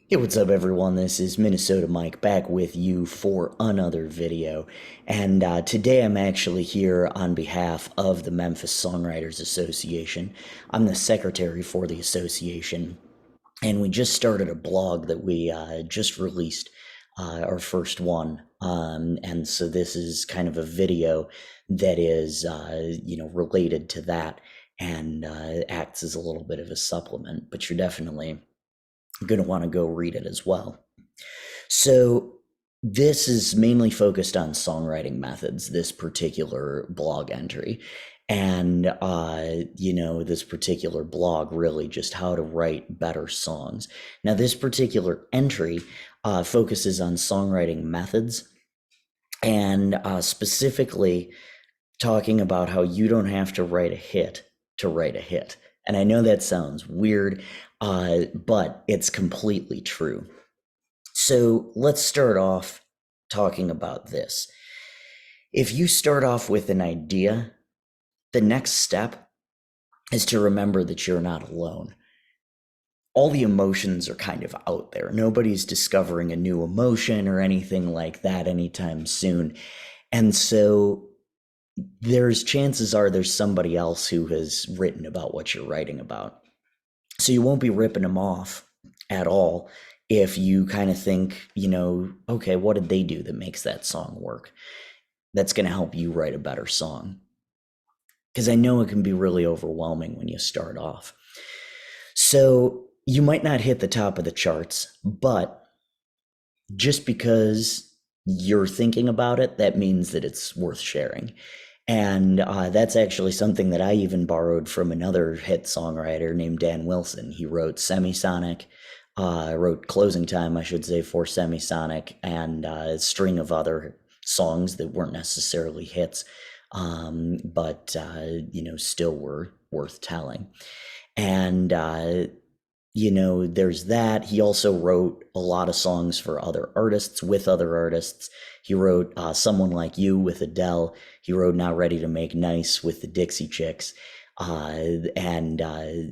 Hey, what's up, everyone? This is Minnesota Mike back with you for another video. And today I'm actually here on behalf of the Memphis Songwriters Association. I'm the secretary for the association, and we just started a blog that we just released, our first one. And so this is kind of a video that is, related to that and acts as a little bit of a supplement, but you're definitely going to want to go read it as well. So, this is mainly focused on songwriting methods, this particular blog entry. And, this particular blog really just how to write better songs. Now, this particular entry focuses on songwriting methods and specifically talking about how you don't have to write a hit to write a hit. And I know that sounds weird, but it's completely true. So let's start off talking about this. If you start off with an idea, the next step is to remember that you're not alone. All the emotions are kind of out there. Nobody's discovering a new emotion or anything like that anytime soon. And so there's chances are there's somebody else who has written about what you're writing about. So you won't be ripping them off at all if you kind of think, okay, what did they do that makes that song work? That's going to help you write a better song. Because I know it can be really overwhelming when you start off. So you might not hit the top of the charts, but just because you're thinking about it, that means that it's worth sharing. And that's actually something that I even borrowed from another hit songwriter named Dan Wilson. He wrote Semisonic, wrote Closing Time, I should say, for Semisonic, and a string of other songs that weren't necessarily hits, but still were worth telling. And there's that. He also wrote a lot of songs for other artists, with other artists. He wrote Someone Like You with Adele. He wrote Not Ready to Make Nice with the Dixie Chicks. And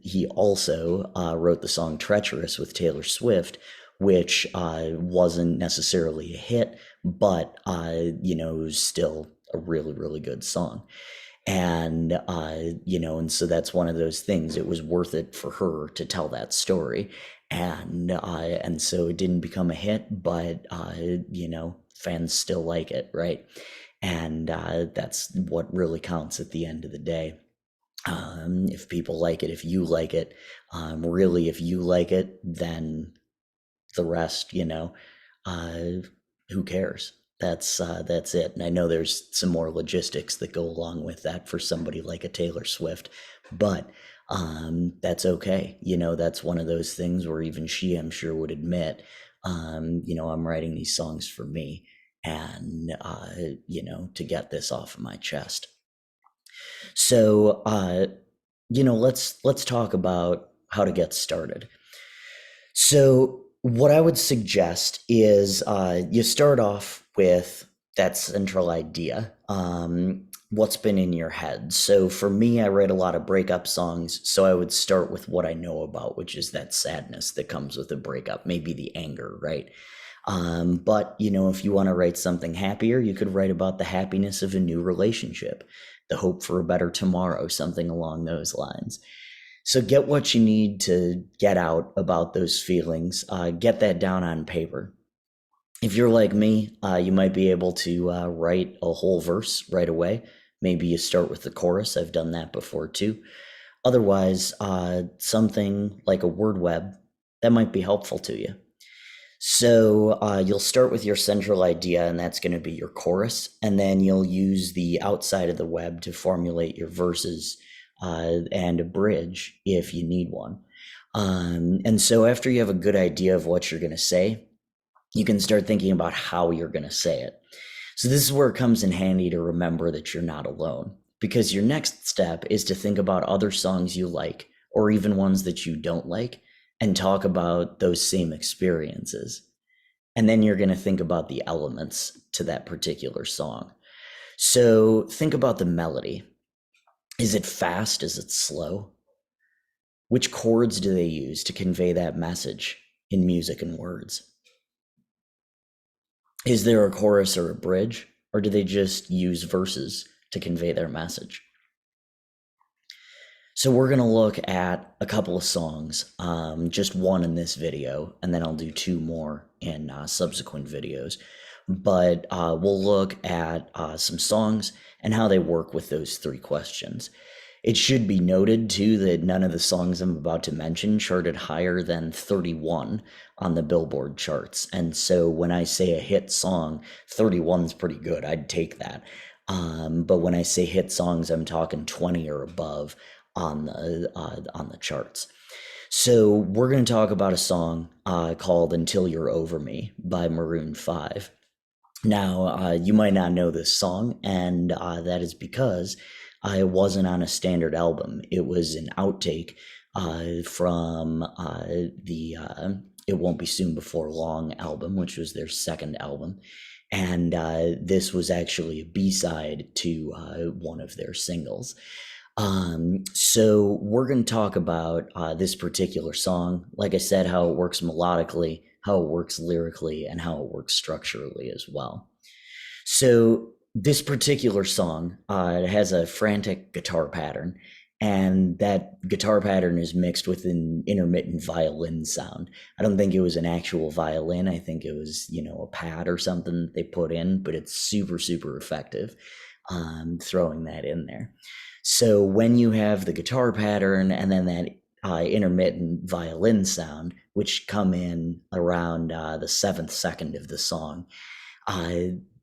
he also wrote the song Treacherous with Taylor Swift, which wasn't necessarily a hit, but, was still a really, really good song. And and so that's one of those things. It was worth it for her to tell that story, and so it didn't become a hit, but fans still like it, right? And that's what really counts at the end of the day. If people like it, if you like it, really, if you like it, then the rest, who cares? That's it. And I know there's some more logistics that go along with that for somebody like a Taylor Swift, but that's okay. That's one of those things where even she, I'm sure, would admit, I'm writing these songs for me, and to get this off of my chest. So let's talk about how to get started. So, what I would suggest is you start off with that central idea. What's been in your head? So, for me, I write a lot of breakup songs. So, I would start with what I know about, which is that sadness that comes with a breakup, maybe the anger, right? But, if you want to write something happier, you could write about the happiness of a new relationship, the hope for a better tomorrow, something along those lines. So get what you need to get out about those feelings. Get that down on paper. If you're like me, you might be able to write a whole verse right away. Maybe you start with the chorus. I've done that before too. Otherwise, something like a word web that might be helpful to you. So you'll start with your central idea, and that's going to be your chorus, and then you'll use the outside of the web to formulate your verses and a bridge if you need one. And so after you have a good idea of what you're going to say, you can start thinking about how you're going to say it. So this is where it comes in handy to remember that you're not alone, because your next step is to think about other songs you like, or even ones that you don't like, and talk about those same experiences. And then you're going to think about the elements to that particular song. So think about the melody. Is it fast? Is it slow? Which chords do they use to convey that message? in music and words? Is there a chorus or a bridge, or do they just use verses to convey their message? So we're going to look at a couple of songs, just one in this video, and then I'll do two more in subsequent videos. But we'll look at some songs and how they work with those three questions. It should be noted, too, that none of the songs I'm about to mention charted higher than 31 on the Billboard charts. And so when I say a hit song, 31 is pretty good. I'd take that. But when I say hit songs, I'm talking 20 or above on the charts. So we're going to talk about a song called "Until You're Over Me" by Maroon 5. Now, you might not know this song, and that is because it wasn't on a standard album. It was an outtake from the "It Won't Be Soon Before Long" album, which was their second album. And this was actually a B-side to one of their singles. So we're going to talk about this particular song. Like I said, how it works melodically, how it works lyrically, and how it works structurally as well. So this particular song it has a frantic guitar pattern, and that guitar pattern is mixed with an intermittent violin sound. I don't think it was an actual violin. I think it was, a pad or something that they put in, but it's super, super effective throwing that in there. So when you have the guitar pattern and then that intermittent violin sound, which come in around the 7th second of the song,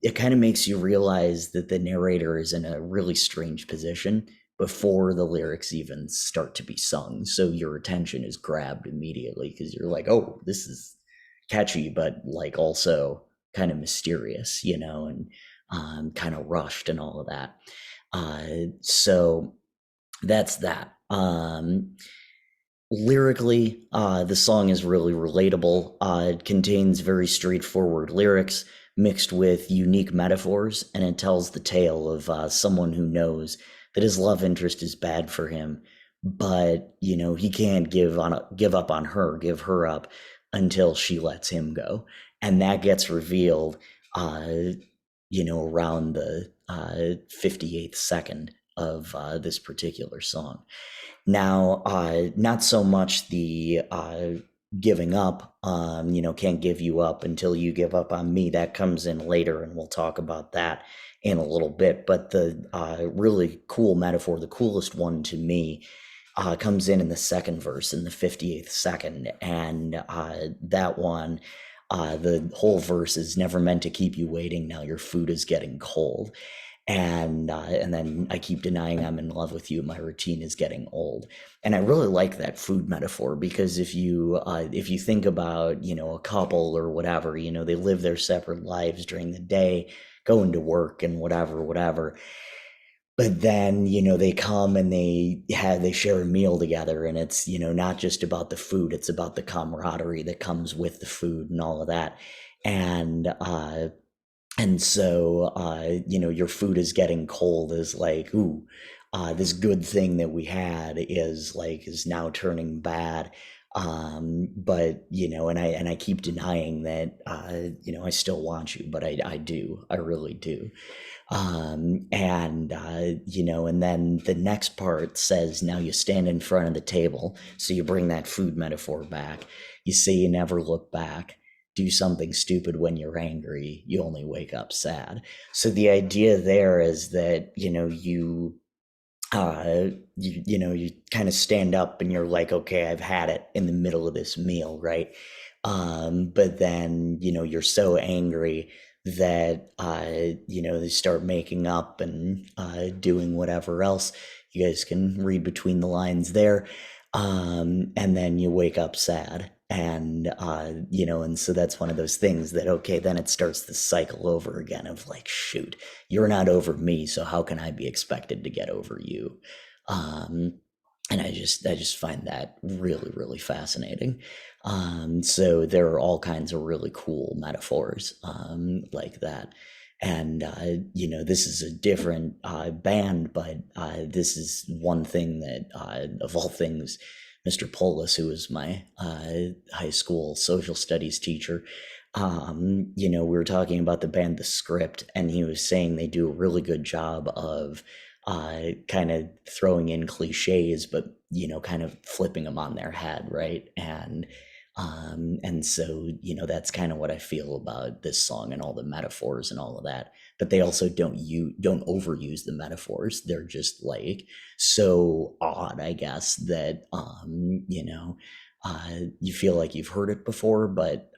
it kind of makes you realize that the narrator is in a really strange position before the lyrics even start to be sung. So your attention is grabbed immediately because you're like, oh, this is catchy, but like also kind of mysterious, and kind of rushed and all of that. So that's that. Lyrically, the song is really relatable. It contains very straightforward lyrics mixed with unique metaphors, and it tells the tale of someone who knows that his love interest is bad for him, but he can't give up on her, give her up until she lets him go, and that gets revealed, around the 58th second of this particular song. Now, not so much the giving up, can't give you up until you give up on me. That comes in later, and we'll talk about that in a little bit. But the really cool metaphor, the coolest one to me, comes in the second verse, in the 58th second. And that one, the whole verse is never meant to keep you waiting. Now your food is getting cold. And then I keep denying I'm in love with you. My routine is getting old. And I really like that food metaphor because if you think about, a couple or whatever, they live their separate lives during the day, going to work and whatever. But then, they come and they share a meal together, and it's, not just about the food, it's about the camaraderie that comes with the food and all of that. And so, your food is getting cold is like, ooh, this good thing that we had is now turning bad. But, and I keep denying that, I still want you, but I do, I really do. And then the next part says, now you stand in front of the table. So you bring that food metaphor back. You say you never look back. Do something stupid when you're angry, you only wake up sad. So the idea there is that, you kind of stand up and you're like, okay, I've had it in the middle of this meal, right? But then, you're so angry that, they start making up and doing whatever else. You guys can read between the lines there. And then you wake up sad. And, and so that's one of those things that, okay, then it starts the cycle over again of like, shoot, you're not over me, so how can I be expected to get over you? And I just find that really, really fascinating. So there are all kinds of really cool metaphors like that. And, this is a different band, but this is one thing that, of all things, Mr. Polis, who was my high school social studies teacher. We were talking about the band The Script, and he was saying they do a really good job of kind of throwing in cliches, but kind of flipping them on their head, right? And so that's kind of what I feel about this song and all the metaphors and all of that. But they also don't overuse the metaphors. They're just like so odd, I guess, that you feel like you've heard it before, but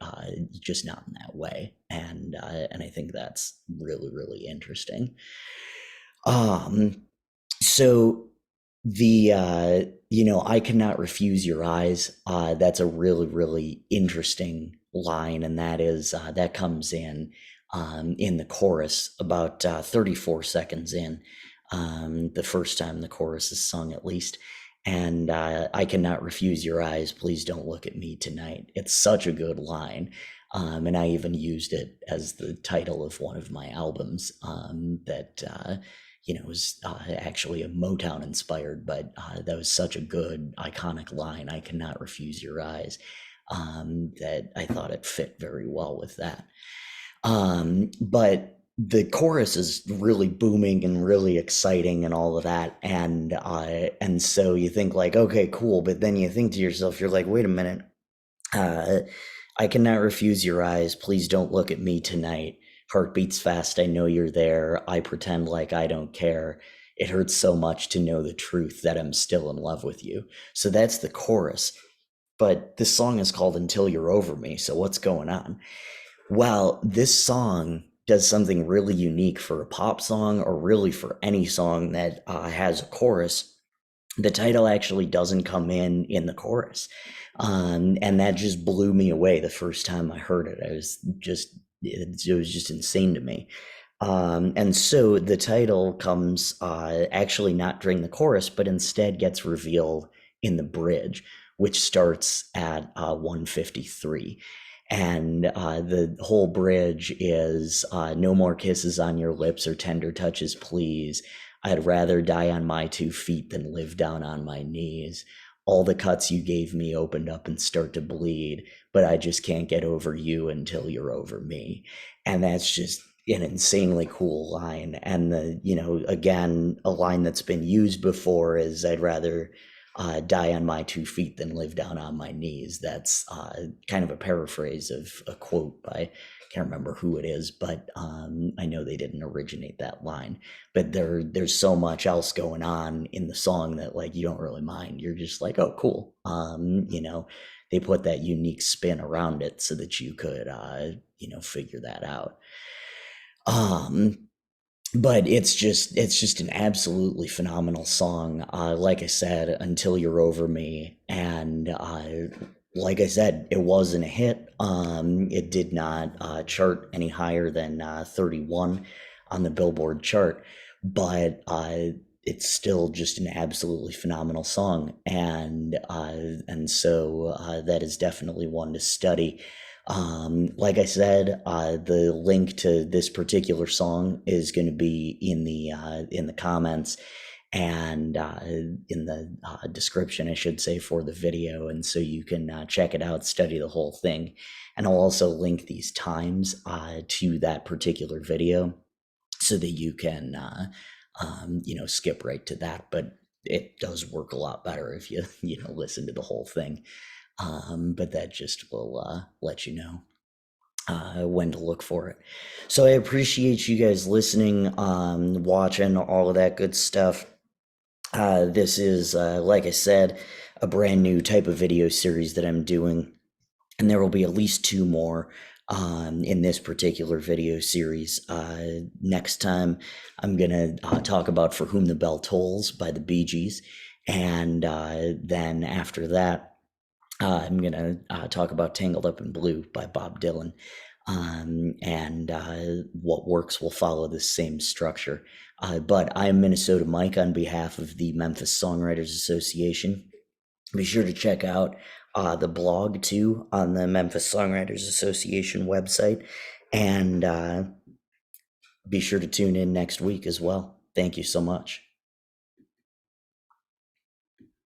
just not in that way. And I think that's really, really interesting. So the I cannot refuse your eyes. That's a really, really interesting line, and that comes in the chorus about 34 seconds in, the first time the chorus is sung, at least. And I cannot refuse your eyes. Please don't look at me tonight. It's such a good line. And I even used it as the title of one of my albums that was actually a Motown inspired, but that was such a good, iconic line. I cannot refuse your eyes. That I thought it fit very well with that. But the chorus is really booming and really exciting and all of that, and so you think like, okay, cool, but then you think to yourself, you're like, wait a minute, I cannot refuse your eyes. Please don't look at me tonight. Heart beats fast. I know you're there. I pretend like I don't care. It hurts so much to know the truth that I'm still in love with you. So that's the chorus. But this song is called Until You're Over Me. So what's going on? Well, this song does something really unique for a pop song, or really for any song that has a chorus. The title actually doesn't come in the chorus. And that just blew me away the first time I heard it. It was just insane to me. And so the title comes actually not during the chorus, but instead gets revealed in the bridge, which starts at 153. And the whole bridge is no more kisses on your lips or tender touches, please. I'd rather die on my 2 feet than live down on my knees. All the cuts you gave me opened up and start to bleed, but I just can't get over you until you're over me. And that's just an insanely cool line. And again, a line that's been used before is, I'd rather die on my 2 feet than live down on my knees. That's kind of a paraphrase of a quote by, I can't remember who it is, but I know they didn't originate that line. But there's so much else going on in the song that, like, you don't really mind. You're just like, oh, cool. They put that unique spin around it so that you could figure that out. But it's just an absolutely phenomenal song. Like I said, Until You're Over Me, and like I said, it wasn't a hit. It did not chart any higher than 31 on the Billboard chart, but it's still just an absolutely phenomenal song, and so that is definitely one to study. Like I said, the link to this particular song is going to be in the comments, and in the description, I should say, for the video, and so you can check it out, study the whole thing. And I'll also link these times to that particular video so that you can skip right to that. But it does work a lot better if you listen to the whole thing. But that just will let you know when to look for it. So I appreciate you guys listening, watching, all of that good stuff. This is, like I said, a brand new type of video series that I'm doing, and there will be at least 2 more in this particular video series. Next time, I'm going to talk about For Whom the Bell Tolls by the Bee Gees, and then after that, I'm going to talk about Tangled Up in Blue by Bob Dylan. And What Works will follow the same structure. But I'm Minnesota Mike on behalf of the Memphis Songwriters Association. Be sure to check out the blog too on the Memphis Songwriters Association website, and be sure to tune in next week as well. Thank you so much.